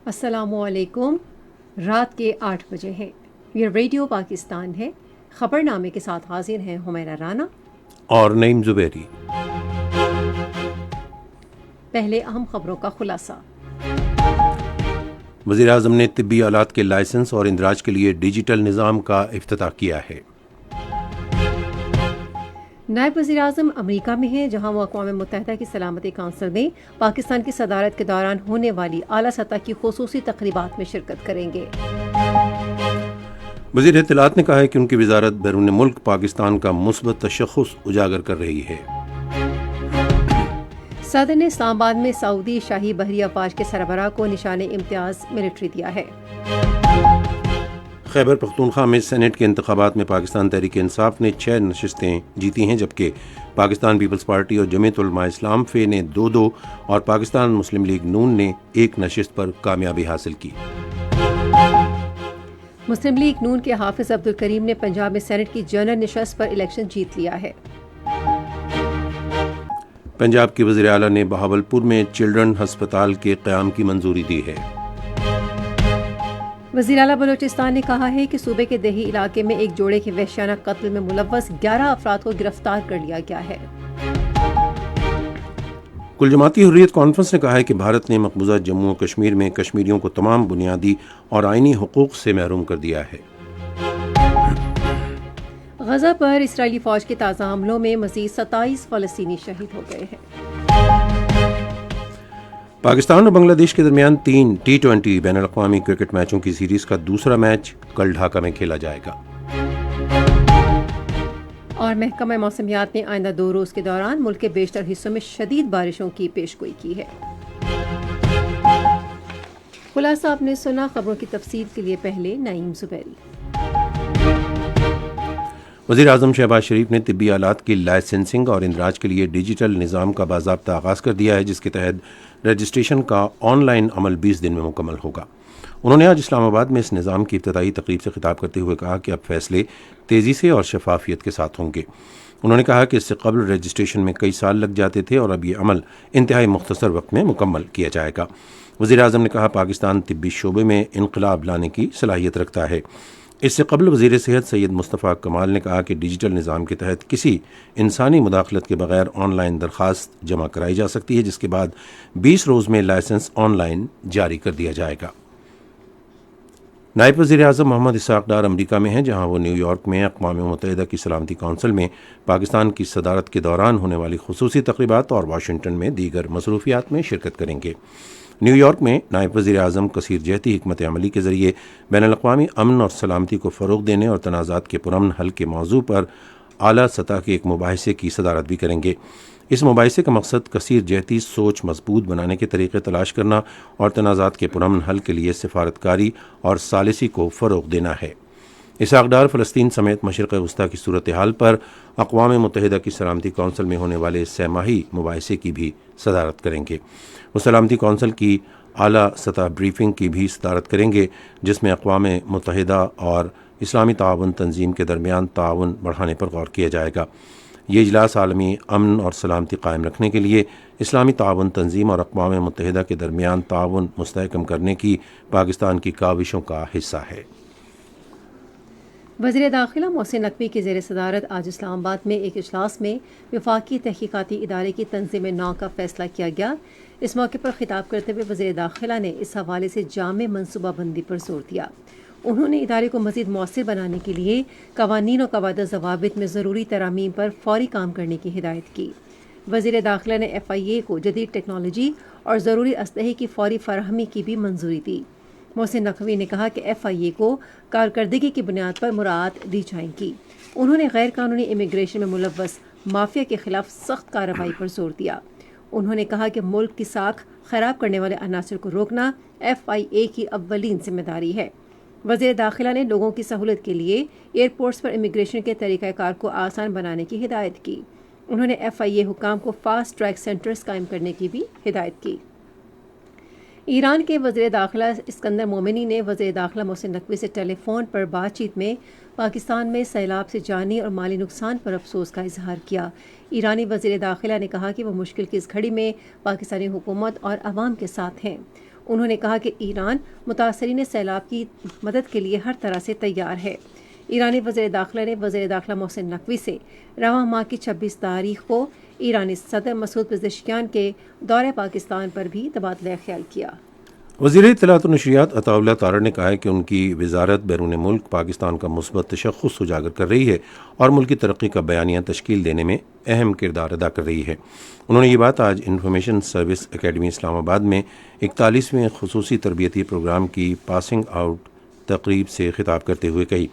السلام علیکم. رات کے 8 بجے ہیں. یہ ریڈیو پاکستان ہے. خبر نامے کے ساتھ حاضر ہیں حمیرہ رانا اور نعیم زبیری. پہلے اہم خبروں کا خلاصہ. وزیر اعظم نے طبی آلات کے لائسنس اور اندراج کے لیے ڈیجیٹل نظام کا افتتاح کیا ہے. نائب وزیر اعظم امریکہ میں ہیں، جہاں وہ اقوام متحدہ کی سلامتی کونسل میں پاکستان کی صدارت کے دوران ہونے والی اعلیٰ سطح کی خصوصی تقریبات میں شرکت کریں گے. وزیر اطلاعات نے کہا ہے کہ ان کی وزارت بیرون ملک پاکستان کا مثبت تشخص اجاگر کر رہی ہے. صدر نے اسلام آباد میں سعودی شاہی بحری افواج کے سربراہ کو نشان امتیاز ملٹری دیا ہے. خیبر پختونخوا میں سینٹ کے انتخابات میں پاکستان تحریک انصاف نے 6 نشستیں جیتی ہیں، جبکہ پاکستان پیپلز پارٹی اور جمعیت علماء اسلام فے نے 2 اور پاکستان مسلم لیگ نون نے 1 نشست پر کامیابی حاصل کی. مسلم لیگ نون کے حافظ عبدالکریم نے پنجاب میں سینٹ کی جنرل نشست پر الیکشن جیت لیا ہے. پنجاب کی وزیر اعلیٰ نے بہاولپور میں چلڈرن ہسپتال کے قیام کی منظوری دی ہے. وزیر اعلیٰ بلوچستان نے کہا ہے کہ صوبے کے دیہی علاقے میں ایک جوڑے کے وحشیانہ قتل میں ملوث 11 افراد کو گرفتار کر لیا گیا ہے. کل جماعتی حریت کانفرنس نے کہا ہے کہ بھارت نے مقبوضہ جموں و کشمیر میں کشمیریوں کو تمام بنیادی اور آئینی حقوق سے محروم کر دیا ہے. غزہ پر اسرائیلی فوج کے تازہ حملوں میں مزید 27 فلسطینی شہید ہو گئے ہیں. پاکستان اور بنگلہ دیش کے درمیان 3 T20 بین الاقوامی کرکٹ میچوں کی سیریز کا دوسرا میچ کل ڈھاکہ میں کھیلا جائے گا. اور محکمہ موسمیات نے آئندہ 2 روز کے دوران ملک کے بیشتر حصوں میں شدید بارشوں کی پیشگوئی کی ہے. خلاصہ آپ نے سنا. خبروں کی تفصیل کے لیے پہلے نعیم زبیری. وزیر اعظم شہباز شریف نے طبی آلات کی لائسنسنگ اور اندراج کے لیے ڈیجیٹل نظام کا باضابطہ آغاز کر دیا ہے، جس کے تحت رجسٹریشن کا آن لائن عمل 20 دن میں مکمل ہوگا. انہوں نے آج اسلام آباد میں اس نظام کی افتتاحی تقریب سے خطاب کرتے ہوئے کہا کہ اب فیصلے تیزی سے اور شفافیت کے ساتھ ہوں گے. انہوں نے کہا کہ اس سے قبل رجسٹریشن میں کئی سال لگ جاتے تھے اور اب یہ عمل انتہائی مختصر وقت میں مکمل کیا جائے گا. وزیر اعظم نے کہا پاکستان طبی شعبے میں انقلاب لانے کی صلاحیت رکھتا ہے. اس سے قبل وزیر صحت سید مصطفیٰ کمال نے کہا کہ ڈیجیٹل نظام کے تحت کسی انسانی مداخلت کے بغیر آن لائن درخواست جمع کرائی جا سکتی ہے، جس کے بعد 20 روز میں لائسنس آن لائن جاری کر دیا جائے گا. نائب وزیر اعظم محمد اسحاق ڈار امریکہ میں ہیں، جہاں وہ نیو یارک میں اقوام متحدہ کی سلامتی کونسل میں پاکستان کی صدارت کے دوران ہونے والی خصوصی تقریبات اور واشنگٹن میں دیگر مصروفیات میں شرکت کریں گے. نیو یارک میں نائب وزیر اعظم کثیر جہتی حکمت عملی کے ذریعے بین الاقوامی امن اور سلامتی کو فروغ دینے اور تنازعات کے پرامن حل کے موضوع پر اعلیٰ سطح کے ایک مباحثے کی صدارت بھی کریں گے. اس مباحثے کا مقصد کثیر جہتی سوچ مضبوط بنانے کے طریقے تلاش کرنا اور تنازعات کے پرامن حل کے لیے سفارتکاری اور ثالثی کو فروغ دینا ہے. اسحاق ڈار فلسطین سمیت مشرق وسطیٰ کی صورتحال پر اقوام متحدہ کی سلامتی کونسل میں ہونے والے 6 ماہی مباحثے کی بھی صدارت کریں گے. وہ سلامتی کونسل کی اعلیٰ سطح بریفنگ کی بھی صدارت کریں گے، جس میں اقوام متحدہ اور اسلامی تعاون تنظیم کے درمیان تعاون بڑھانے پر غور کیا جائے گا. یہ اجلاس عالمی امن اور سلامتی قائم رکھنے کے لیے اسلامی تعاون تنظیم اور اقوام متحدہ کے درمیان تعاون مستحکم کرنے کی پاکستان کی کاوشوں کا حصہ ہے. وزیر داخلہ محسن نقوی کی زیر صدارت آج اسلام آباد میں ایک اجلاس میں وفاقی تحقیقاتی ادارے کی تنظیم نو کا فیصلہ کیا گیا. اس موقع پر خطاب کرتے ہوئے وزیر داخلہ نے اس حوالے سے جامع منصوبہ بندی پر زور دیا. انہوں نے ادارے کو مزید مؤثر بنانے کے لیے قوانین اور قواعد و ضوابط میں ضروری ترامیم پر فوری کام کرنے کی ہدایت کی. وزیر داخلہ نے FIA کو جدید ٹیکنالوجی اور ضروری اسلحے کی فوری فراہمی کی بھی منظوری دی. محسن نقوی نے کہا کہ FIA کو کارکردگی کی بنیاد پر مراعات دی جائیں گی. انہوں نے غیر قانونی امیگریشن میں ملوث مافیا کے خلاف سخت کارروائی پر زور دیا. انہوں نے کہا کہ ملک کی ساکھ خراب کرنے والے عناصر کو روکنا FIA کی اولین ذمہ داری ہے. وزیر داخلہ نے لوگوں کی سہولت کے لیے ایئرپورٹس پر امیگریشن کے طریقہ کار کو آسان بنانے کی ہدایت کی. انہوں نے FIA حکام کو فاسٹ ٹریک سینٹرز قائم کرنے کی بھی ہدایت کی. ایران کے وزیر داخلہ اسکندر مومنی نے وزیر داخلہ محسن نقوی سے ٹیلی فون پر بات چیت میں پاکستان میں سیلاب سے جانی اور مالی نقصان پر افسوس کا اظہار کیا۔ ایرانی وزیر داخلہ نے کہا کہ وہ مشکل کی اس گھڑی میں پاکستانی حکومت اور عوام کے ساتھ ہیں۔ انہوں نے کہا کہ ایران متاثرین سیلاب کی مدد کے لیے ہر طرح سے تیار ہے۔ ایرانی وزیر داخلہ نے وزیر داخلہ محسن نقوی سے رواں ماہ کی 26 تاریخ کو ایرانی صدر مسعود پزشکیان کے دورہ پاکستان پر بھی تبادلہ خیال کیا۔ وزیر اطلاعات و نشریات عطا اللہ تارڑ نے کہا ہے کہ ان کی وزارت بیرون ملک پاکستان کا مثبت تشخص اجاگر کر رہی ہے اور ملکی ترقی کا بیانیہ تشکیل دینے میں اہم کردار ادا کر رہی ہے۔ انہوں نے یہ بات آج انفارمیشن سروس اکیڈمی اسلام آباد میں 41ویں خصوصی تربیتی پروگرام کی پاسنگ آؤٹ تقریب سے خطاب کرتے ہوئے کہی۔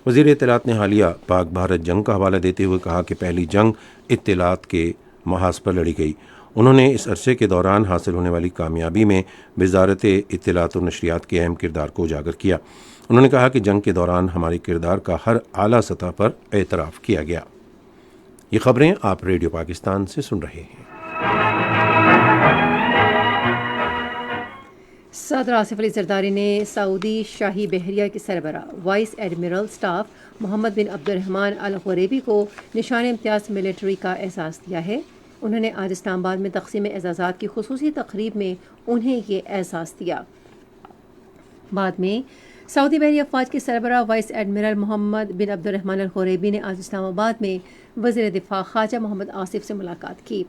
وزیر اطلاعات نے حالیہ پاک بھارت جنگ کا حوالہ دیتے ہوئے کہا کہ پہلی جنگ اطلاعات کے محاذ پر لڑی گئی۔ انہوں نے اس عرصے کے دوران حاصل ہونے والی کامیابی میں وزارت اطلاعات و نشریات کے اہم کردار کو اجاگر کیا۔ انہوں نے کہا کہ جنگ کے دوران ہمارے کردار کا ہر اعلیٰ سطح پر اعتراف کیا گیا۔ یہ خبریں آپ ریڈیو پاکستان سے سن رہے ہیں۔ صدر آصف علی زرداری نے سعودی شاہی بحریہ کے سربراہ وائس ایڈمرل اسٹاف محمد بن عبد الرحمن الغریبی کو نشان امتیاز ملٹری کا اعزاز دیا ہے۔ انہوں نے آج اسلام آباد میں تقسیم اعزازات کی خصوصی تقریب میں انہیں یہ اعزاز دیا۔ بعد میں سعودی بحری افواج کے سربراہ وائس ایڈمرل محمد بن عبد الرحمن الغریبی نے آج اسلام آباد میں وزیر دفاع خواجہ محمد آصف سے ملاقات کی۔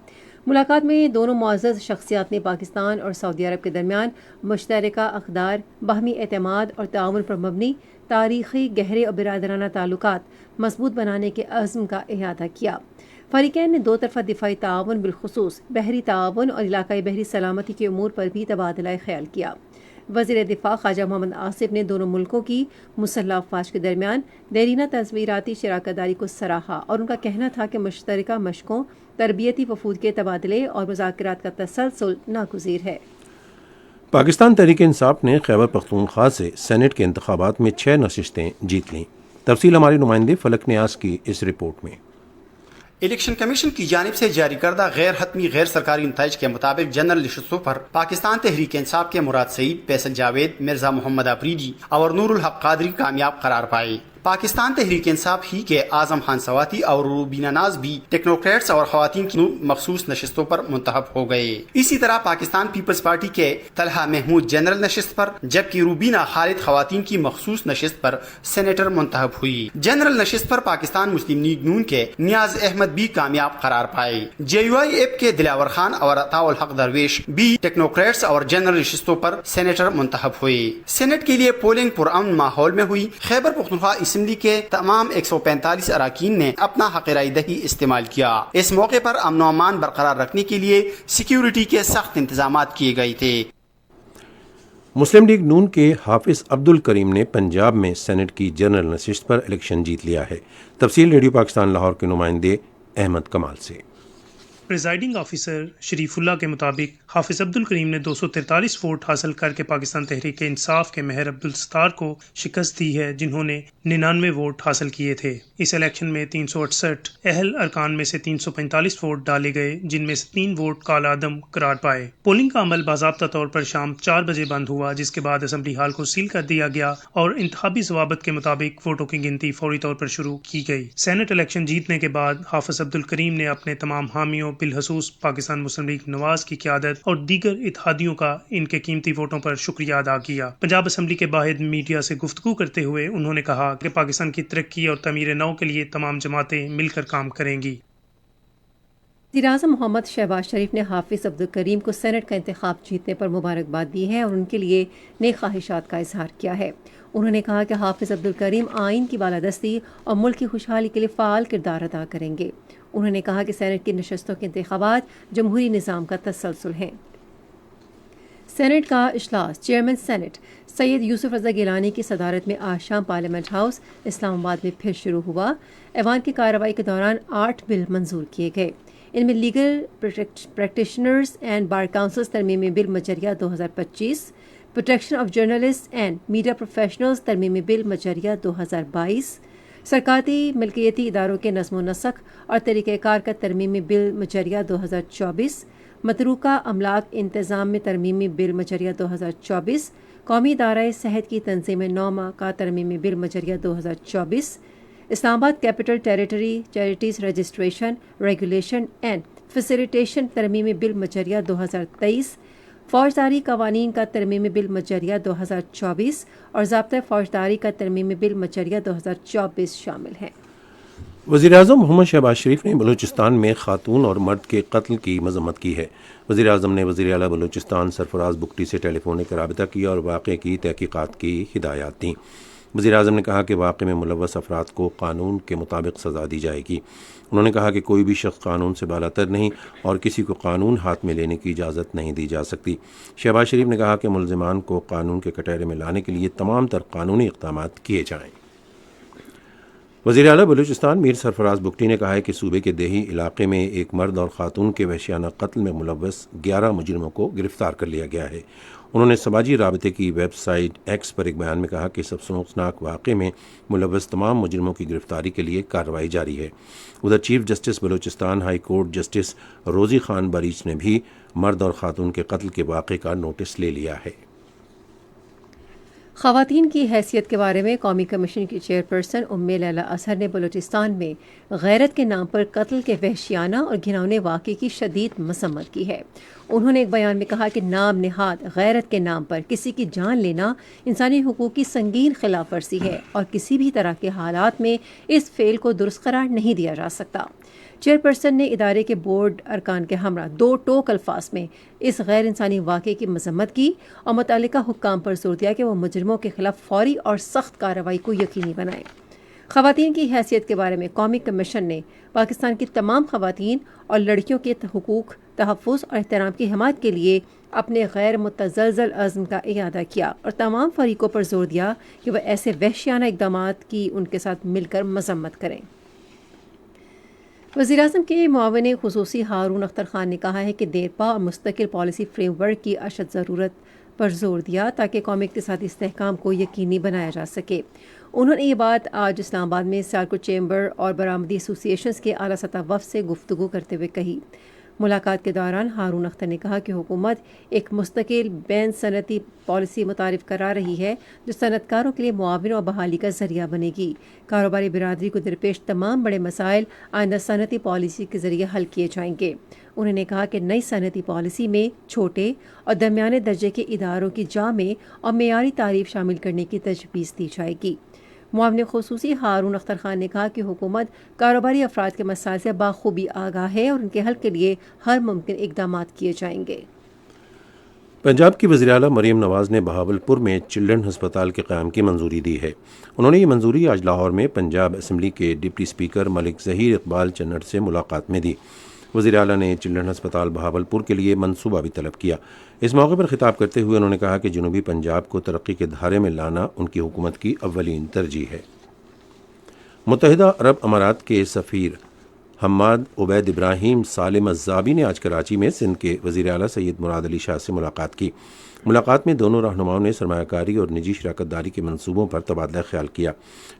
ملاقات میں دونوں معزز شخصیات نے پاکستان اور سعودی عرب کے درمیان مشترکہ اقدار، باہمی اعتماد اور تعاون پر مبنی تاریخی گہرے اور برادرانہ تعلقات مضبوط بنانے کے عزم کا احاطہ کیا۔ فریقین نے دو طرفہ دفاعی تعاون بالخصوص بحری تعاون اور علاقائی بحری سلامتی کے امور پر بھی تبادلہ خیال کیا۔ وزیر دفاع خواجہ محمد آصف نے دونوں ملکوں کی مسلح افواج کے درمیان دیرینہ تصویراتی شراکت داری کو سراہا اور ان کا کہنا تھا کہ مشترکہ مشقوں، تربیتی وفود کے تبادلے اور مذاکرات کا تسلسل ناگزیر ہے۔ پاکستان تحریک انصاف نے خیبر پختونخوا سے سینٹ کے انتخابات میں 6 نشستیں جیت لیں۔ تفصیل ہمارے نمائندے فلک نیاز کی اس رپورٹ میں۔ الیکشن کمیشن کی جانب سے جاری کردہ غیر حتمی غیر سرکاری نتائج کے مطابق جنرل نشستوں پر پاکستان تحریک انصاف کے مراد سعید، فیصل جاوید، مرزا محمد افریدی اور نور الحق قادری کامیاب قرار پائے۔ پاکستان تحریک انصاف ہی کے اعظم خان سواتی اور روبینہ ناز بھی ٹیکنوکریٹس اور خواتین کی مخصوص نشستوں پر منتخب ہو گئے۔ اسی طرح پاکستان پیپلز پارٹی کے طلحہ محمود جنرل نشست پر جبکہ روبینہ خالد خواتین کی مخصوص نشست پر سینیٹر منتخب ہوئی۔ جنرل نشست پر پاکستان مسلم لیگ نون کے نیاز احمد بھی کامیاب قرار پائے۔ جے یو آئی ایپ کے دلاور خان اور عطاء الحق درویش بھی ٹیکنوکریٹس اور جنرل نشستوں پر سینیٹر منتخب ہوئے۔ سینٹ کے لیے پولنگ پرامن ماحول میں ہوئی۔ خیبر پختونخوا اسمبلی کے تمام 145 اراکین نے اپنا حق رائے دہی استعمال کیا۔ اس موقع پر امن و امان برقرار رکھنے کے لیے سیکیورٹی کے سخت انتظامات کیے گئے تھے۔ مسلم لیگ نون کے حافظ عبد الکریم نے پنجاب میں سینٹ کی جنرل نشست پر الیکشن جیت لیا ہے۔ تفصیل ریڈیو پاکستان لاہور کے نمائندے احمد کمال سے۔ پریزائڈنگ آفیسر شریف اللہ کے مطابق حافظ عبد الکریم نے 243 ووٹ حاصل کر کے پاکستان تحریک انصاف کے مہر عبدالستار کو شکست دی ہے، جنہوں نے 99 ووٹ حاصل کیے تھے۔ اس الیکشن میں 368 اہل ارکان میں سے 345 ووٹ ڈالے گئے، جن میں سے 3 ووٹ کالا عدم قرار پائے۔ پولنگ کا عمل باضابطہ طور پر شام 4 بجے بند ہوا، جس کے بعد اسمبلی ہال کو سیل کر دیا گیا اور انتخابی ضوابط کے مطابق ووٹوں کی گنتی فوری طور پر شروع کی گئی۔ سینٹ الیکشن جیتنے کے بعد حافظ عبد الکریم نے اپنے تمام حامیوں بالخصوص پاکستان مسلم لیگ نواز کی قیادت اور دیگر اتحادیوں کا ان کے قیمتی ووٹوں پر شکریہ ادا کیا۔ پنجاب اسمبلی کے باہر میڈیا سے گفتگو کرتے ہوئے انہوں نے کہا کہ پاکستان کی ترقی اور تعمیر نو کے لیے تمام جماعتیں مل کر کام کریں گی۔ وزیر اعظم محمد شہباز شریف نے حافظ عبد الکریم کو سینٹ کا انتخاب جیتنے پر مبارکباد دی ہے اور ان کے لیے نیک خواہشات کا اظہار کیا ہے۔ انہوں نے کہا کہ حافظ عبد الکریم آئین کی بالادستی اور ملک کی خوشحالی کے لیے فعال کردار ادا کریں گے۔ انہوں نے کہا کہ سینٹ کی نشستوں کے انتخابات جمہوری نظام کا تسلسل ہیں۔ سینٹ کا اجلاس چیئرمین سینٹ سید یوسف رضا گیلانی کی صدارت میں آج شام پارلیمنٹ ہاؤس اسلام آباد میں پھر شروع ہوا۔ ایوان کی کارروائی کے دوران 8 بل منظور کیے گئے۔ ان میں legal practitioners and bar councils ترمیمی بل مجریہ 2025، protection of journalist and media professionals ترمیمی بل مجریہ 2022، سرکاری ملکیتی اداروں کے نظم و نسق اور طریقہ کار کا ترمیمی بل مجریہ 2024، متروکہ املاک انتظام میں ترمیمی بل مجریہ 2024، قومی ادارۂ صحت کی تنظیم نوما کا ترمیمی bill مجریہ 2024، Islamabad capital territory charities registration regulation and facilitation ترمیمی بل مجریہ 2023، فوجداری قوانین کا ترمیمی بل مجریہ 2024 اور ضابطۂ فوجداری کا ترمیمی بل مجریہ 2024 شامل ہیں۔ وزیراعظم محمد شہباز شریف نے بلوچستان میں خاتون اور مرد کے قتل کی مذمت کی ہے۔ وزیراعظم نے وزیر اعلیٰ بلوچستان سرفراز بگٹی سے ٹیلی فونک رابطہ کیا اور واقعے کی تحقیقات کی ہدایات دیں۔ وزیراعظم نے کہا کہ واقعے میں ملوث افراد کو قانون کے مطابق سزا دی جائے گی۔ انہوں نے کہا کہ کوئی بھی شخص قانون سے بالاتر نہیں اور کسی کو قانون ہاتھ میں لینے کی اجازت نہیں دی جا سکتی۔ شہباز شریف نے کہا کہ ملزمان کو قانون کے کٹہرے میں لانے کے لیے تمام تر قانونی اقدامات کیے جائیں۔ وزیر اعلیٰ بلوچستان میر سرفراز بگٹی نے کہا ہے کہ صوبے کے دیہی علاقے میں ایک مرد اور خاتون کے وحشیانہ قتل میں ملوث 11 مجرموں کو گرفتار کر لیا گیا ہے۔ انہوں نے سماجی رابطے کی ویب سائٹ ایکس پر ایک بیان میں کہا کہ اس افسوسناک واقعے میں ملوث تمام مجرموں کی گرفتاری کے لیے کارروائی جاری ہے۔ ادھر chief justice Balochistan high court justice روزی خان بریچ نے بھی مرد اور خاتون کے قتل کے واقعے کا نوٹس لے لیا ہے۔ خواتین کی حیثیت کے بارے میں قومی کمیشن کی چیئرپرسن ام لیلہ اظہر نے بلوچستان میں غیرت کے نام پر قتل کے وحشیانہ اور گھناؤنے واقعے کی شدید مذمت کی ہے۔ انہوں نے ایک بیان میں کہا کہ نام نہاد غیرت کے نام پر کسی کی جان لینا انسانی حقوق کی سنگین خلاف ورزی ہے اور کسی بھی طرح کے حالات میں اس فعل کو درست قرار نہیں دیا جا سکتا۔ چیئرپرسن نے ادارے کے بورڈ ارکان کے ہمراہ 2 ٹوک الفاظ میں اس غیر انسانی واقعے کی مذمت کی اور متعلقہ حکام پر زور دیا کہ وہ مجرموں کے خلاف فوری اور سخت کارروائی کو یقینی بنائیں۔ خواتین کی حیثیت کے بارے میں قومی کمیشن نے پاکستان کی تمام خواتین اور لڑکیوں کے حقوق، تحفظ اور احترام کی حمایت کے لیے اپنے غیر متزلزل عزم کا اعادہ کیا اور تمام فریقوں پر زور دیا کہ وہ ایسے وحشیانہ اقدامات کی ان کے ساتھ مل کر مذمت کریں۔ وزیراعظم کے معاون خصوصی ہارون اختر خان نے کہا ہے کہ دیرپا اور مستقل پالیسی فریم ورک کی اشد ضرورت پر زور دیا تاکہ قومی اقتصادی استحکام کو یقینی بنایا جا سکے۔ انہوں نے یہ بات آج اسلام آباد میں سیالکوٹ چیمبر اور برآمدی ایسوسی ایشنز کے اعلیٰ سطح وفد سے گفتگو کرتے ہوئے کہی۔ ملاقات کے دوران ہارون اختر نے کہا کہ حکومت ایک مستقل بین صنعتی پالیسی متعارف کرا رہی ہے جو صنعت کاروں کے لیے معاون اور بحالی کا ذریعہ بنے گی۔ کاروباری برادری کو درپیش تمام بڑے مسائل آئندہ صنعتی پالیسی کے ذریعے حل کیے جائیں گے۔ انہوں نے کہا کہ نئی صنعتی پالیسی میں چھوٹے اور درمیانے درجے کے اداروں کی جامع اور معیاری تعریف شامل کرنے کی تجویز دی جائے گی۔ معاون خصوصی ہارون اختر خان نے کہا کہ حکومت کاروباری افراد کے مسائل سے بخوبی آگاہ ہے اور ان کے حل کے لیے ہر ممکن اقدامات کیے جائیں گے۔ پنجاب کی وزیر اعلیٰ مریم نواز نے بہاولپور میں چلڈرن ہسپتال کے قیام کی منظوری دی ہے۔ انہوں نے یہ منظوری آج لاہور میں پنجاب اسمبلی کے ڈپٹی اسپیکر ملک ظہیر اقبال چنٹ سے ملاقات میں دی۔ وزیر اعلیٰ نے چلڈرن ہسپتال بہاولپور کے لیے منصوبہ بھی طلب کیا۔ اس موقع پر خطاب کرتے ہوئے انہوں نے کہا کہ جنوبی پنجاب کو ترقی کے دھارے میں لانا ان کی حکومت کی اولین ترجیح ہے۔ متحدہ عرب امارات کے سفیر حماد عبید ابراہیم سالم الزابی نے آج کراچی میں سندھ کے وزیر اعلیٰ سید مراد علی شاہ سے ملاقات کی۔ ملاقات میں دونوں رہنماؤں نے سرمایہ کاری اور نجی شراکت داری کے منصوبوں پر تبادلہ خیال کیا۔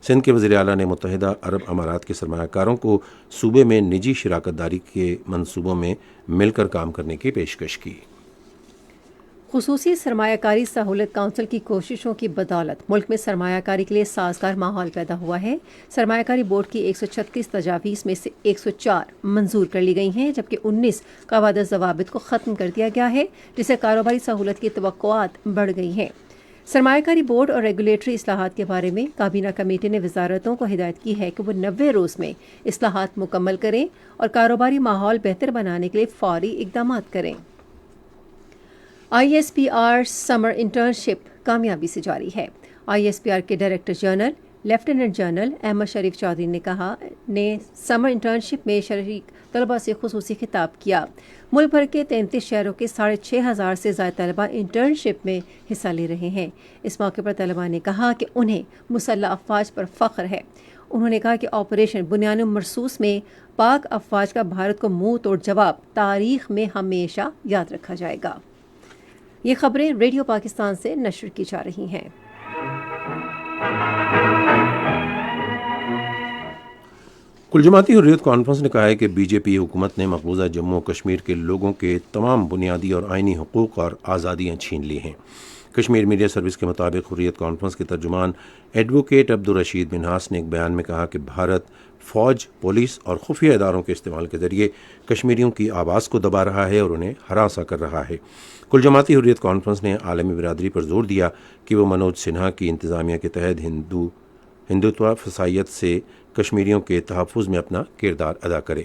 سندھ کے وزیر اعلیٰ نے متحدہ عرب امارات کے سرمایہ کاروں کو صوبے میں نجی شراکت داری کے منصوبوں میں مل کر کام کرنے کی پیشکش کی۔ خصوصی سرمایہ کاری سہولت کونسل کی کوششوں کی بدولت ملک میں سرمایہ کاری کے لیے سازگار ماحول پیدا ہوا ہے۔ سرمایہ کاری بورڈ کی 136 تجاویز میں سے 104 منظور کر لی گئی ہیں، جبکہ 19 قواعد ضوابط کو ختم کر دیا گیا ہے، جس سے کاروباری سہولت کی توقعات بڑھ گئی ہیں۔ سرمایہ کاری بورڈ اور ریگولیٹری اصلاحات کے بارے میں کابینہ کمیٹی نے وزارتوں کو ہدایت کی ہے کہ وہ 90 روز میں اصلاحات مکمل کریں اور کاروباری ماحول بہتر بنانے کے لیے فوری اقدامات کریں۔ I S P R summer internship کامیابی سے جاری ہے۔ آئی ایس پی آر کے director general lieutenant general Ahmed Sharif Chaudhry نے سمر انٹرنشپ میں شریک طلباء سے خصوصی خطاب کیا۔ ملک بھر کے 33 شہروں کے 6,500 سے زائد طلباء انٹرنشپ میں حصہ لے رہے ہیں۔ اس موقع پر طلباء نے کہا کہ انہیں مسلح افواج پر فخر ہے۔ انہوں نے کہا کہ آپریشن بنیان مرصوص میں پاک افواج کا بھارت کو منہ توڑ جواب تاریخ میں ہمیشہ یاد رکھا جائے گا۔ یہ خبریں ریڈیو پاکستان سے نشر کی جا رہی ہیں۔ کل جماعتی حریت کانفرنس نے کہا ہے کہ بی جے پی حکومت نے مقبوضہ جموں و کشمیر کے لوگوں کے تمام بنیادی اور آئینی حقوق اور آزادیاں چھین لی ہیں۔ کشمیر میڈیا سروس کے مطابق حریت کانفرنس کے ترجمان ایڈوکیٹ عبدالرشید منہاس نے ایک بیان میں کہا کہ بھارت فوج، پولیس اور خفیہ اداروں کے استعمال کے ذریعے کشمیریوں کی آواز کو دبا رہا ہے اور انہیں ہراساں کر رہا ہے۔ کل جماعتی حریت کانفرنس نے عالمی برادری پر زور دیا کہ وہ منوج سنہا کی انتظامیہ کے تحت ہندوتوا فسائیت سے کشمیریوں کے تحفظ میں اپنا کردار ادا کرے۔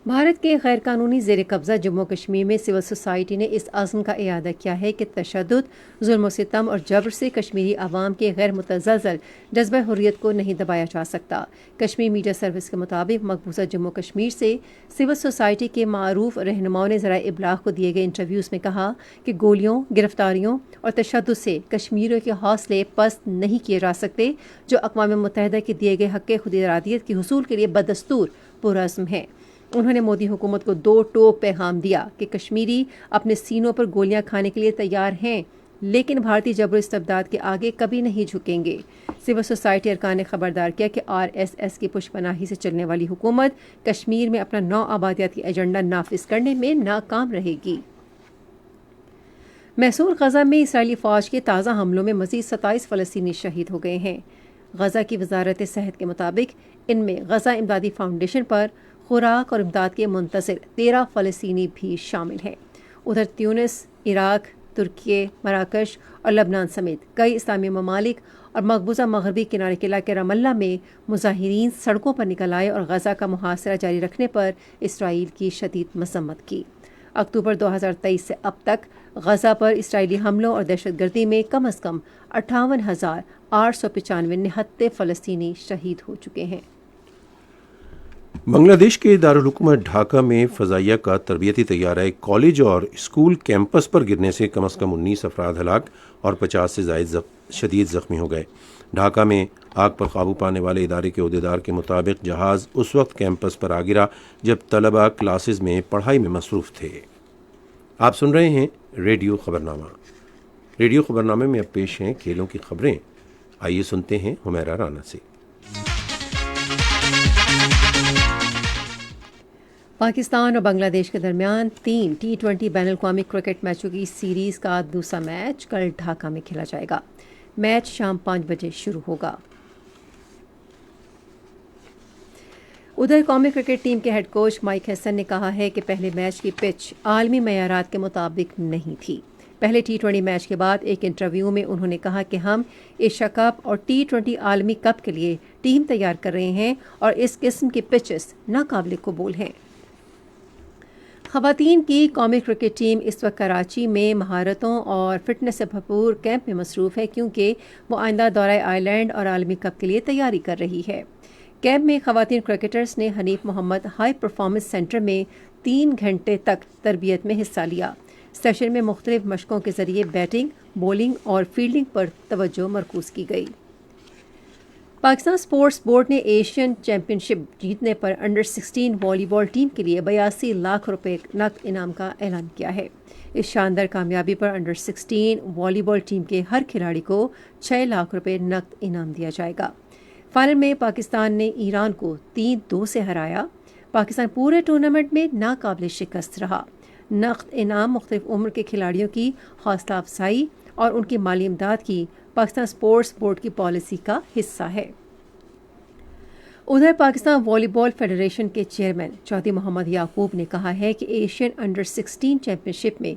بھارت کے غیر قانونی زیر قبضہ جموں کشمیر میں سول سوسائٹی نے اس عزم کا اعادہ کیا ہے کہ تشدد، ظلم و ستم اور جبر سے کشمیری عوام کے غیر متزلزل جذبہ حریت کو نہیں دبایا جا سکتا۔ کشمیر میڈیا سروس کے مطابق مقبوضہ جموں کشمیر سے سول سوسائٹی کے معروف رہنماؤں نے ذرائع ابلاغ کو دیے گئے انٹرویوز میں کہا کہ گولیوں، گرفتاریوں اور تشدد سے کشمیریوں کے حوصلے پست نہیں کیے جا سکتے، جو اقوام متحدہ کے دیے گئے حق خود ارادیت کے حصول کے لیے بدستور پرعزم ہیں۔ انہوں نے مودی حکومت کو دو ٹوک پیغام دیا کہ کشمیری اپنے سینوں پر گولیاں کھانے کے لیے تیار ہیں، لیکن بھارتی جبر و استبداد کے آگے کبھی نہیں جھکیں گے۔ سول سوسائٹی ارکان نے خبردار کیا کہ RSS کی پشت پناہی سے چلنے والی حکومت کشمیر میں اپنا نو آبادیاتی ایجنڈا نافذ کرنے میں ناکام رہے گی۔ محصور غزہ میں اسرائیلی فوج کے تازہ حملوں میں مزید 27 فلسطینی شہید ہو گئے ہیں۔ غزہ کی وزارت صحت کے مطابق ان میں غزہ امدادی فاؤنڈیشن پر خوراک اور امداد کے منتظر 13 فلسطینی بھی شامل ہیں۔ ادھر تیونس، عراق، ترکی، مراکش اور لبنان سمیت کئی اسلامی ممالک اور مقبوضہ مغربی کنارے کے علاقے رام اللہ میں مظاہرین سڑکوں پر نکل آئے اور غزہ کا محاصرہ جاری رکھنے پر اسرائیل کی شدید مذمت کی۔ اکتوبر 2023 سے اب تک غزہ پر اسرائیلی حملوں اور دہشت گردی میں کم از کم 58,895 نہتے فلسطینی شہید ہو چکے ہیں۔ بنگلہ دیش کے دارالحکومت ڈھاکہ میں فضائیہ کا تربیتی طیارہ ایک کالج اور اسکول کیمپس پر گرنے سے کم از کم 19 افراد ہلاک اور 50 سے زائد شدید زخمی ہو گئے۔ ڈھاکہ میں آگ پر قابو پانے والے ادارے کے عہدیدار کے مطابق جہاز اس وقت کیمپس پر آ گرا جب طلبہ کلاسز میں پڑھائی میں مصروف تھے۔ آپ سن رہے ہیں ریڈیو خبرنامہ۔ ریڈیو خبرنامے میں اب پیش ہیں کھیلوں کی خبریں۔ آئیے سنتے ہیں حمیرہ رانا سے۔ پاکستان اور بنگلہ دیش کے درمیان 3 T20 بین الاقوامی کرکٹ میچوں کی سیریز کا دوسرا میچ کل ڈھاکہ میں کھیلا جائے گا۔ میچ شام 5 بجے شروع ہوگا۔ ادھر قومی کرکٹ ٹیم کے ہیڈ کوچ مائک ہیسن نے کہا ہے کہ پہلے میچ کی پچ عالمی معیارات کے مطابق نہیں تھی۔ پہلے T20 میچ کے بعد ایک انٹرویو میں انہوں نے کہا کہ ہم ایشیا کپ اور T20 عالمی کپ کے لیے ٹیم تیار کر رہے ہیں اور اس قسم کی پچز ناقابل قبول ہیں۔ خواتین کی قومی کرکٹ ٹیم اس وقت کراچی میں مہارتوں اور فٹنس سے بھرپور کیمپ میں مصروف ہے، کیونکہ وہ آئندہ دورہ آئرلینڈ اور عالمی کپ کے لیے تیاری کر رہی ہے۔ کیمپ میں خواتین کرکٹرز نے حنیف محمد ہائی پرفارمنس سینٹر میں 3 گھنٹے تک تربیت میں حصہ لیا۔ سیشن میں مختلف مشقوں کے ذریعے بیٹنگ، بولنگ اور فیلڈنگ پر توجہ مرکوز کی گئی۔ پاکستان اسپورٹس بورڈ نے ایشین چیمپئن شپ جیتنے پر انڈر 16 والی بال ٹیم کے لیے 82 لاکھ روپے نقد انعام کا اعلان کیا ہے۔ اس شاندار کامیابی پر انڈر 16 والی بال ٹیم کے ہر کھلاڑی کو 6 لاکھ روپے نقد انعام دیا جائے گا۔ فائنل میں پاکستان نے ایران کو 3-2 سے ہرایا۔ پاکستان پورے ٹورنامنٹ میں ناقابل شکست رہا۔ نقد انعام مختلف عمر کے کھلاڑیوں کی حوصلہ افزائی اور ان کی مالی امداد کی پاکستان اسپورٹس بورڈ کی پالیسی کا حصہ ہے۔ ادھر پاکستان والی بال فیڈریشن کے چیئرمین چودھری محمد یعقوب نے کہا ہے کہ ایشین انڈر 16 چیمپئن شپ میں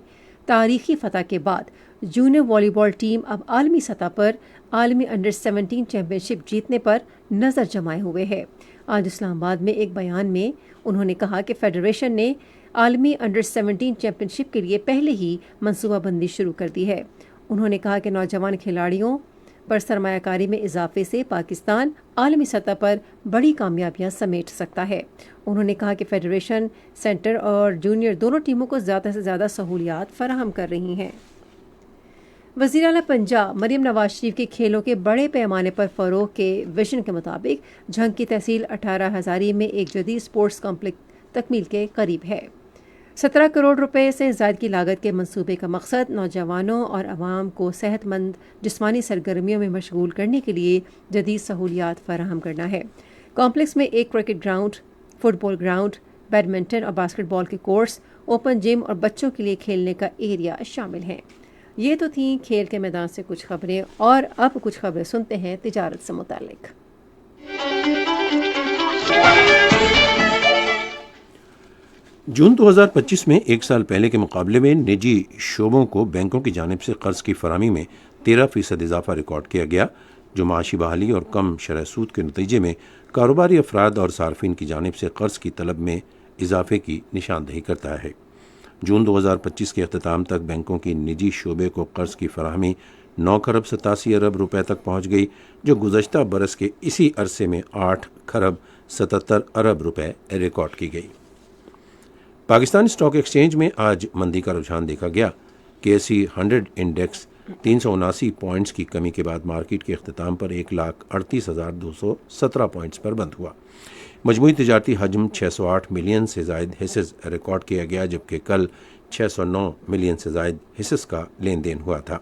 تاریخی فتح کے بعد جونیئر والی بال ٹیم اب عالمی سطح پر عالمی انڈر 17 چیمپئن شپ جیتنے پر نظر جمائے ہوئے ہے۔ آج اسلام آباد میں ایک بیان میں انہوں نے کہا کہ فیڈریشن نے عالمی انڈر 17 چیمپئن شپ کے لیے پہلے ہی منصوبہ بندی شروع کر دی ہے۔ انہوں نے کہا کہ نوجوان کھلاڑیوں پر سرمایہ کاری میں اضافے سے پاکستان عالمی سطح پر بڑی کامیابیاں سمیٹ سکتا ہے۔ انہوں نے کہا کہ فیڈریشن سینٹر اور جونیئر دونوں ٹیموں کو زیادہ سے زیادہ سہولیات فراہم کر رہی ہیں۔ وزیر اعلیٰ پنجاب مریم نواز شریف کے کھیلوں کے بڑے پیمانے پر فروغ کے ویژن کے مطابق جھنگ کی تحصیل 18 ہزاری میں ایک جدید اسپورٹس کمپلیکس تکمیل کے قریب ہے۔ 17 کروڑ روپے سے زائد کی لاگت کے منصوبے کا مقصد نوجوانوں اور عوام کو صحت مند جسمانی سرگرمیوں میں مشغول کرنے کے لیے جدید سہولیات فراہم کرنا ہے۔ کمپلیکس میں ایک کرکٹ گراؤنڈ، فٹ بال گراؤنڈ، بیڈمنٹن اور باسکٹ بال کے کورٹس، اوپن جم اور بچوں کے لیے کھیلنے کا ایریا شامل ہیں۔ یہ تو تھیں کھیل کے میدان سے کچھ خبریں، اور اب کچھ خبریں سنتے ہیں تجارت سے متعلق۔ جون 2025 میں ایک سال پہلے کے مقابلے میں نجی شعبوں کو بینکوں کی جانب سے قرض کی فراہمی میں 13% اضافہ ریکارڈ کیا گیا، جو معاشی بحالی اور کم شرح سود کے نتیجے میں کاروباری افراد اور صارفین کی جانب سے قرض کی طلب میں اضافے کی نشاندہی کرتا ہے۔ جون 2025 کے اختتام تک بینکوں کی نجی شعبے کو قرض کی فراہمی 9 کروڑ 87 ارب روپے تک پہنچ گئی، جو گزشتہ برس کے اسی عرصے میں 8 کروڑ 77 ارب روپے ریکارڈ کی گئی۔ پاکستان اسٹاک ایکسچینج میں آج مندی کا رجحان دیکھا گیا۔ KSE 100 انڈیکس 379 پوائنٹس کی کمی کے بعد مارکیٹ کے اختتام پر 1,38,217 پوائنٹس پر بند ہوا۔ مجموعی تجارتی حجم 608 ملین سے زائد حصص ریکارڈ کیا گیا، جبکہ کل 609 ملین سے زائد حصص کا لین دین ہوا تھا۔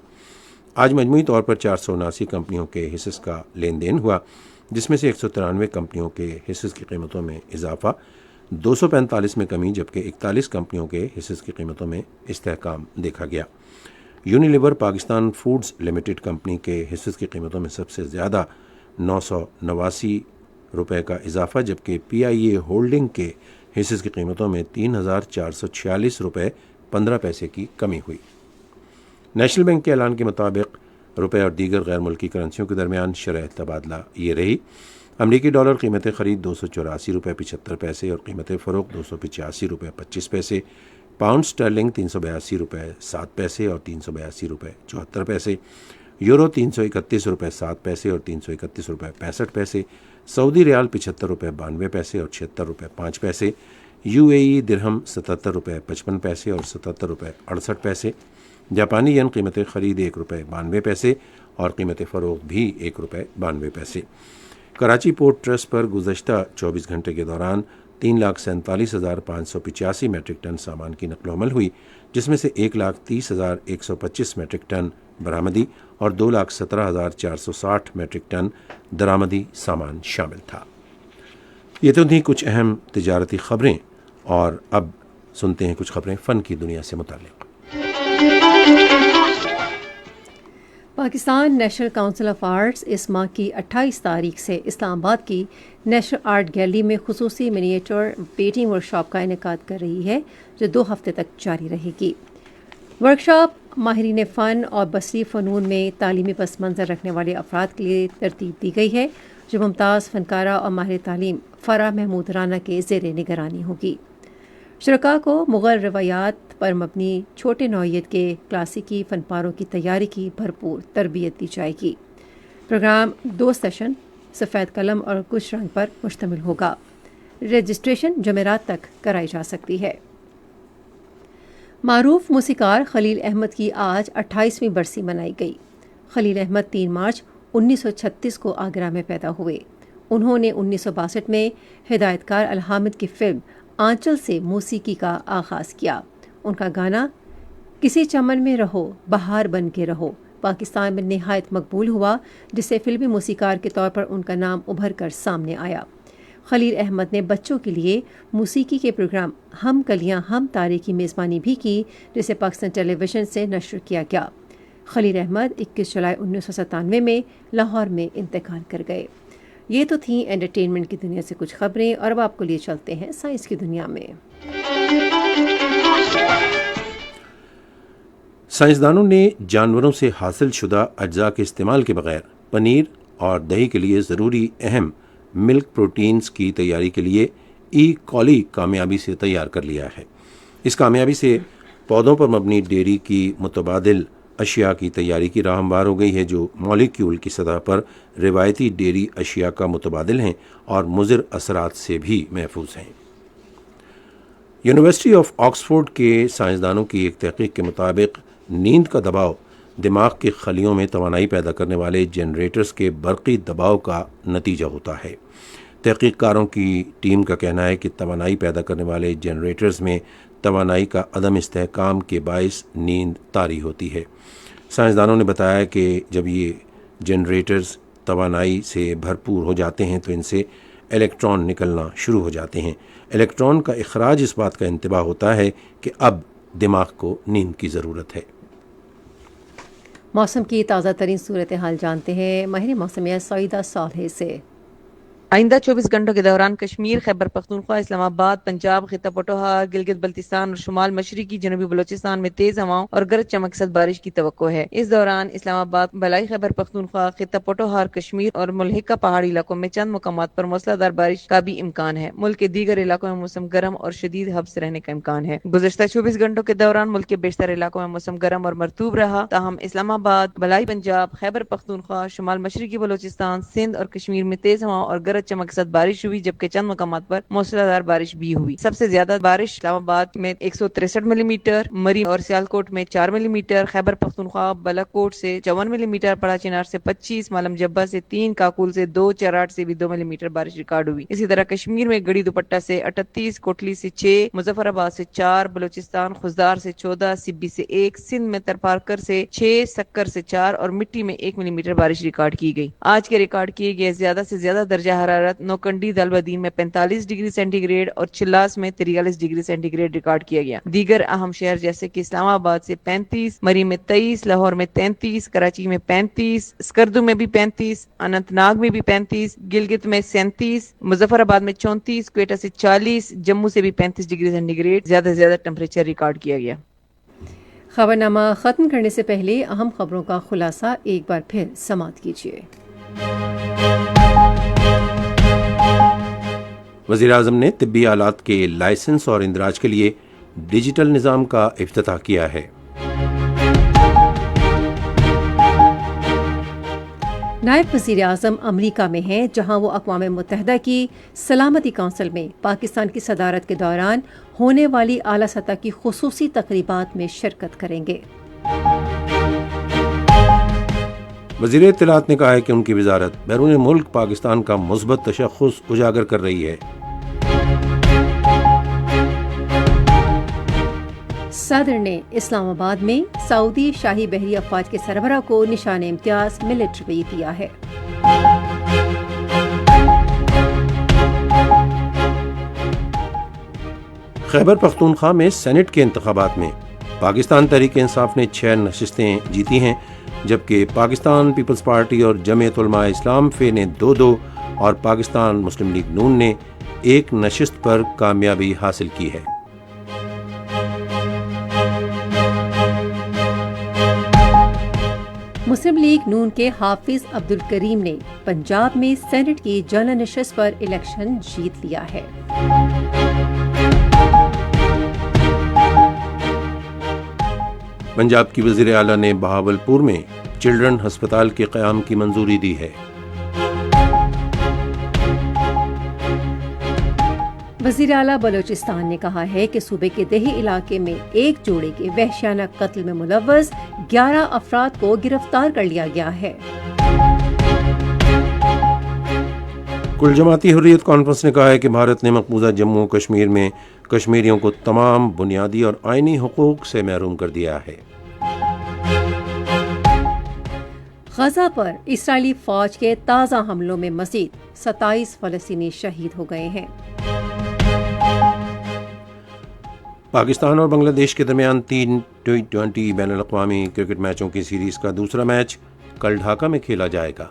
آج مجموعی طور پر 479 کمپنیوں کے حصص کا لین دین ہوا، جس میں سے 193 کمپنیوں کے حصص کی قیمتوں میں اضافہ، 245 میں کمی، جبکہ 41 کمپنیوں کے حصص کی قیمتوں میں استحکام دیکھا گیا۔ Unilever Pakistan foods limited company کے حصص کی قیمتوں میں سب سے زیادہ 989 روپے کا اضافہ، جبکہ PIA ہولڈنگ کے حصص کی قیمتوں میں 3,446 روپے 15 پیسے کی کمی ہوئی۔ نیشنل بینک کے اعلان کے مطابق روپے اور دیگر غیر ملکی کرنسیوں کے درمیان شرح تبادلہ یہ رہی: امریکی ڈالر قیمت خرید 284 روپے 75 پیسے اور قیمت فروخت 285 روپے 25 پیسے، پاؤنڈ سٹرلنگ 382 روپے 7 پیسے اور 382 روپے 74 پیسے، یورو 331 روپے 7 پیسے اور 331 روپے 65 پیسے، سعودی ریال 75 روپے 92 پیسے اور 76 روپے 5 پیسے، UAE درہم 77 روپے 55 پیسے اور 77 روپے 68 پیسے، جاپانی ین قیمت خرید 1 روپے 92 پیسے اور قیمت فروخت بھی 1 روپے 92 پیسے۔ کراچی پورٹ ٹرسٹ پر گزشتہ 24 گھنٹے کے دوران 3,47,585 میٹرک ٹن سامان کی نقل و حمل ہوئی، جس میں سے 1,30,125 میٹرک ٹن برآمدی اور 2,17,460 میٹرک ٹن درآمدی سامان شامل تھا۔ یہ تو تھیں کچھ اہم تجارتی خبریں، اور اب سنتے ہیں کچھ خبریں فن کی دنیا سے متعلق۔ Pakistan national council of arts اس ماہ کی 28 تاریخ سے اسلام آباد کی نیشنل آرٹ گیلری میں خصوصی منییچر پینٹنگ ورکشاپ کا انعقاد کر رہی ہے، جو 2 ہفتے تک جاری رہے گی۔ ورکشاپ ماہرین فن اور بصری فنون میں تعلیمی پس منظر رکھنے والے افراد کے لیے ترتیب دی گئی ہے، جو ممتاز فنکارہ اور ماہر تعلیم فرح محمود رانا کے زیر نگرانی ہوگی۔ شرکاء کو مغل روایات پر مبنی چھوٹے نوعیت کے کلاسیکی فن پاروں کی تیاری کی بھرپور تربیت دی جائے گی۔ پروگرام 2 سیشن سفید قلم اور کچھ رنگ پر مشتمل ہوگا۔ رجسٹریشن جمعرات تک کرائی جا سکتی ہے۔ معروف موسیقار خلیل احمد کی آج 28ویں برسی منائی گئی۔ خلیل احمد 3 مارچ 1936 کو آگرہ میں پیدا ہوئے۔ انہوں نے 1962 میں ہدایت کار الحامد کی فلم آنچل سے موسیقی کا آغاز کیا۔ ان کا گانا کسی چمن میں رہو بہار بن کے رہو پاکستان میں نہایت مقبول ہوا، جس سے فلمی موسیقار کے طور پر ان کا نام ابھر کر سامنے آیا۔ خلیل احمد نے بچوں کے لیے موسیقی کے پروگرام ہم کلیاں ہم تارے کی میزبانی بھی کی، جسے پاکستان ٹیلی ویژن سے نشر کیا گیا۔ خلیل احمد 21 جولائی 1997 میں لاہور میں انتقال کر گئے۔ یہ تو تھیں انٹرٹینمنٹ کی دنیا سے کچھ خبریں، اور اب آپ کو لیے چلتے ہیں سائنس کی دنیا میں۔ سائنسدانوں نے جانوروں سے حاصل شدہ اجزاء کے استعمال کے بغیر پنیر اور دہی کے لیے ضروری اہم ملک پروٹینز کی تیاری کے لیے ای کولی کامیابی سے تیار کر لیا ہے۔ اس کامیابی سے پودوں پر مبنی ڈیری کی متبادل اشیاء کی تیاری کی راہ ہموار ہو گئی ہے، جو مالیکیول کی سطح پر روایتی ڈیری اشیاء کا متبادل ہیں اور مضر اثرات سے بھی محفوظ ہیں۔ یونیورسٹی آف آکسفورڈ کے سائنسدانوں کی ایک تحقیق کے مطابق نیند کا دباؤ دماغ کے خلیوں میں توانائی پیدا کرنے والے جنریٹرز کے برقی دباؤ کا نتیجہ ہوتا ہے۔ تحقیق کاروں کی ٹیم کا کہنا ہے کہ توانائی پیدا کرنے والے جنریٹرز میں توانائی کا عدم استحکام کے باعث نیند طاری ہوتی ہے۔ سائنسدانوں نے بتایا کہ جب یہ جنریٹرز توانائی سے بھرپور ہو جاتے ہیں تو ان سے الیکٹران نکلنا شروع ہو جاتے ہیں۔ الیکٹران کا اخراج اس بات کا انتباہ ہوتا ہے کہ اب دماغ کو نیند کی ضرورت ہے۔ موسم کی تازہ ترین صورتحال جانتے ہیں ماہر موسمیات سعیدہ صالح سے۔ آئندہ 24 گھنٹوں کے دوران کشمیر، خیبر پختونخوا، اسلام آباد، پنجاب، خطہ پٹوہا، گلگت بلتستان اور شمال مشرقی جنوبی بلوچستان میں تیز ہواؤں اور گرج چمک کے ساتھ بارش کی توقع ہے۔ اس دوران اسلام آباد، بلائی خیبر پختونخوا، خطہ پٹوہا اور کشمیر اور ملحقہ پہاڑی علاقوں میں چند مقامات پر موسلادھار بارش کا بھی امکان ہے۔ ملک کے دیگر علاقوں میں موسم گرم اور شدید ہبس رہنے کا امکان ہے۔ گزشتہ 24 گھنٹوں کے دوران ملک کے بیشتر علاقوں میں موسم گرم اور مرطوب رہا، تاہم اسلام آباد، بلائی پنجاب، خیبر پختونخوا، شمال مشرقی بلوچستان، سندھ اور کشمیر میں تیز ہواؤں اور گرج چمک کے ساتھ بارش ہوئی، جبکہ چند مقامات پر موسلادھار بارش بھی ہوئی۔ سب سے زیادہ بارش اسلام آباد میں 163 ملی میٹر، مری اور سیالکوٹ میں 4 ملی میٹر، خیبر پختونخوا بالاکوٹ سے 54 ملی میٹر، پڑا چنار سے 25، مالم جبہ سے 3، کاکول سے 2، چراٹ سے بھی 2 ملی میٹر بارش ریکارڈ ہوئی۔ اسی طرح کشمیر میں گڑی دوپٹہ سے 38، کوٹلی سے 6، مظفر آباد سے 4، بلوچستان خضدار سے 14، سبی سے 1، سندھ میں ترپارکر سے 6، سکر سے 4 اور مٹی میں 1 ملی میٹر بارش ریکارڈ کی گئی۔ آج کے ریکارڈ کیے گئے زیادہ سے زیادہ درجہ حرارت نوکنڈی دلبدین میں 45 ڈگری سینٹی گریڈ اور چلاس میں 43 ڈگری سینٹی گریڈ ریکارڈ کیا گیا۔ دیگر اہم شہر جیسے کہ اسلام آباد سے 35، مری میں 23، لاہور میں 33، کراچی میں 35، اسکردو میں بھی 35، اننت ناگ میں بھی 35، گلگت میں 37، مظفر آباد میں 34، کوئٹہ سے 40، جموں سے بھی 35 ڈگری سینٹی گریڈ زیادہ سے زیادہ ٹیمپریچر ریکارڈ کیا گیا۔ خبرنامہ ختم کرنے سے پہلے اہم خبروں کا خلاصہ ایک بار پھر سماعت کیجیے۔ وزیراعظم نے طبی آلات کے لائسنس اور اندراج کے لیے ڈیجیٹل نظام کا افتتاح کیا ہے۔ نائب وزیر اعظم امریکہ میں ہیں، جہاں وہ اقوام متحدہ کی سلامتی کونسل میں پاکستان کی صدارت کے دوران ہونے والی اعلیٰ سطح کی خصوصی تقریبات میں شرکت کریں گے۔ وزیر اطلاعات نے کہا ہے کہ ان کی وزارت بیرون ملک پاکستان کا مثبت تشخص اجاگر کر رہی ہے۔ صدر نے اسلام آباد میں سعودی شاہی بحری افواج کے سربراہ کو نشان امتیاز ملٹری دیا ہے۔ خیبر پختونخوا میں سینٹ کے انتخابات میں پاکستان تحریک انصاف نے 6 نشستیں جیتی ہیں، جبکہ پاکستان پیپلز پارٹی اور جمعیت علماء اسلام فے نے 2 اور پاکستان مسلم لیگ نون نے 1 نشست پر کامیابی حاصل کی ہے۔ مسلم لیگ نون کے حافظ عبدالکریم نے پنجاب میں سینٹ کی جنرل نشست پر الیکشن جیت لیا ہے۔ پنجاب کی وزیر اعلیٰ نے بہاولپور میں چلڈرن ہسپتال کے قیام کی منظوری دی ہے۔ وزیر اعلیٰ بلوچستان نے کہا ہے کہ صوبے کے دیہی علاقے میں ایک جوڑے کے وحشیانہ قتل میں ملوث 11 افراد کو گرفتار کر لیا گیا ہے۔ کل جماعتی حریت کانفرنس نے کہا ہے کہ بھارت نے مقبوضہ جموں و کشمیر میں کشمیریوں کو تمام بنیادی اور آئینی حقوق سے محروم کر دیا ہے۔ غزہ پر اسرائیلی فوج کے تازہ حملوں میں مزید 27 فلسطینی شہید ہو گئے ہیں۔ پاکستان اور بنگلہ دیش کے درمیان 3 T20 بین الاقوامی کرکٹ میچوں کی سیریز کا دوسرا میچ کل ڈھاکہ میں کھیلا جائے گا۔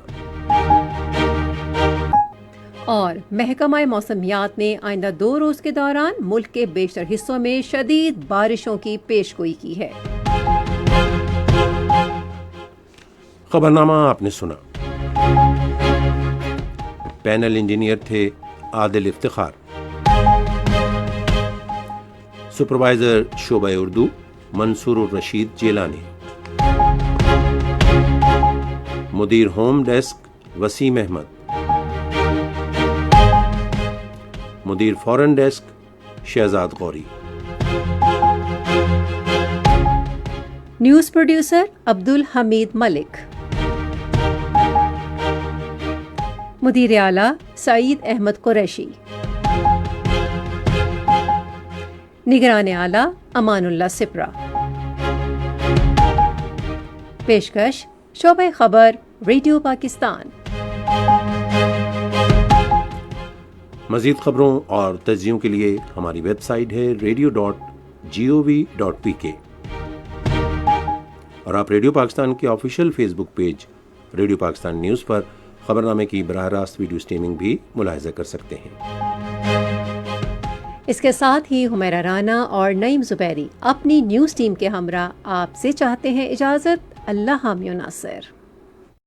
اور محکمہ موسمیات نے آئندہ 2 روز کے دوران ملک کے بیشتر حصوں میں شدید بارشوں کی پیش گوئی کی ہے۔ خبرنامہ آپ نے سنا۔ پینل انجینئر تھے عادل افتخار، سپروائزر شعبہ اردو منصور الرشید جیلانی، مدیر ہوم ڈیسک وسیم احمد، مدیر foreign desk Shahzad Ghori, news producer Abdul Hameed Malik, مدیر اعلیٰ سعید احمد قریشی، نگران اعلیٰ امان اللہ سپرا. پیشکش شعبہ خبر ریڈیو پاکستان. مزید خبروں اور تجزیوں کے لیے ہماری ویب سائٹ ہے radio.gov.pk اور آپ ریڈیو پاکستان کے آفیشیل فیس بک پیج ریڈیو پاکستان نیوز پر خبرنامے کی براہ راست ویڈیو سٹریمنگ بھی ملاحظہ کر سکتے ہیں. اس کے ساتھ ہی حمیرہ رانا اور نعیم زبیری اپنی نیوز ٹیم کے ہمراہ آپ سے چاہتے ہیں اجازت. اللہ حامی و ناصر.